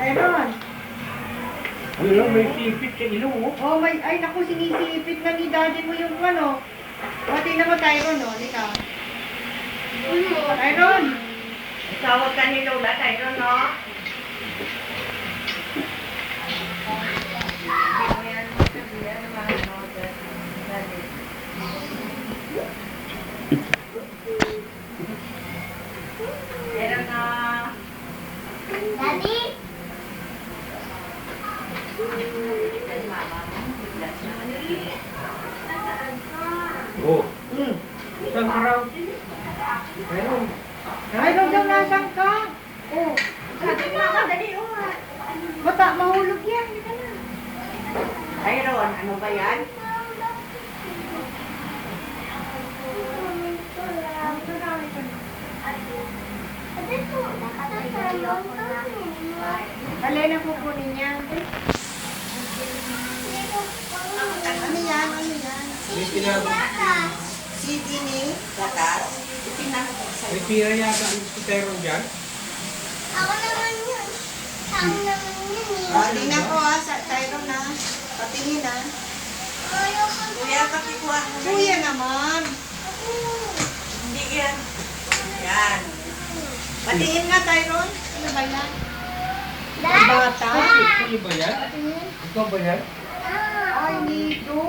Tyron. Ano, may sipit sa ilong, oh. Oh, may, ay naku, sinisipit na ni daddy mo yung ano. O, tingnan mo Tyron, oh. Lika. Tyron. Tawag ka ni Lola, Tyron, no? Tyron na. Daddy? Oh, Hmm. saan ka raw? Meron. Tyron daw, nasan ka? Oh, Sabi mo ako, dali, oh. bata, mahulog yan. Lika na. Tyron, ano ba yan? Alay na kukunin niya. Ano yan? Ano yan? May pinag- CD ni? Gatas? Ipinang may pira yata ang skuteron dyan. Ako naman yun. Ako naman yun eh. Oh, tingnan ko ha, sa Tyron na. Patingin ha. Ayoko na. Kuya, pakikuha mo. Kuya naman. Hindi yan. Yan. Patingin nga Tyron. Ano ba yan? Dad? Bata. Ano ba yan? Patingin. Ikaw ba yan? Ay, nito.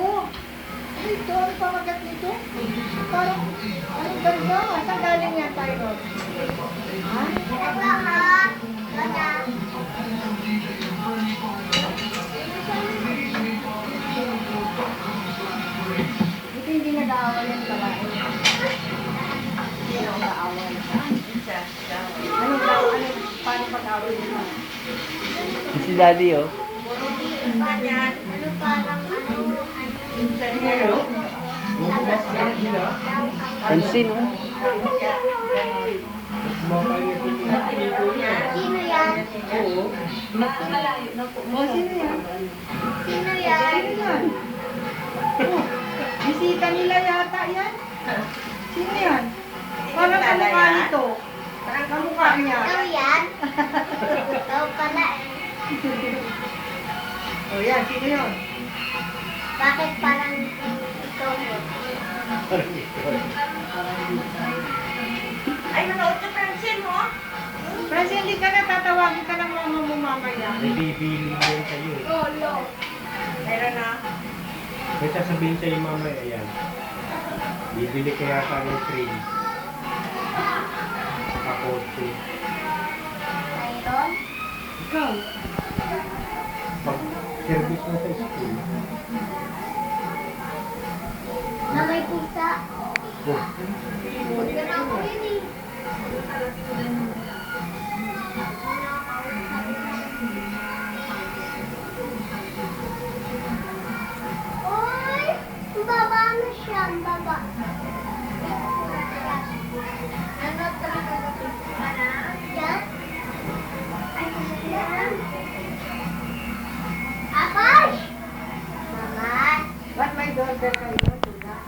Nito, ano pamagat nito? Parang, ano ganda? Saan galing yan, Tyron? Ha? Dalawa ka. Dada. Ito hindi nag-aawal yung babae. Hindi nag-aawal. Paano pag-aawal nila? Si Daddy, oh. Ano parang Pansin, oh. Sino yan? Oo. O, sino yan? Sino yan? Sino yan? Oh, bisita nila yata yan. Sino yan? Parang kamukha nito. Parang kamukha niya. Ikaw yan? Ikaw pala eh. O yan, sino yun? Bakit parang ikaw mo? Ay, manood ka, Francine, mo? Kasi hindi ka na tatawagin ka ng mama mo mamaya. May bibili yan sa'yo. eh. Lolo. Tyron na. May sasabihin sa'yo mamaya, ayan. Bibili ka yata ng train. Kakotse. Tyron? Ikaw. Pag service mo sa school, Na may pusa. oh, Huwag ka na ako yun eh.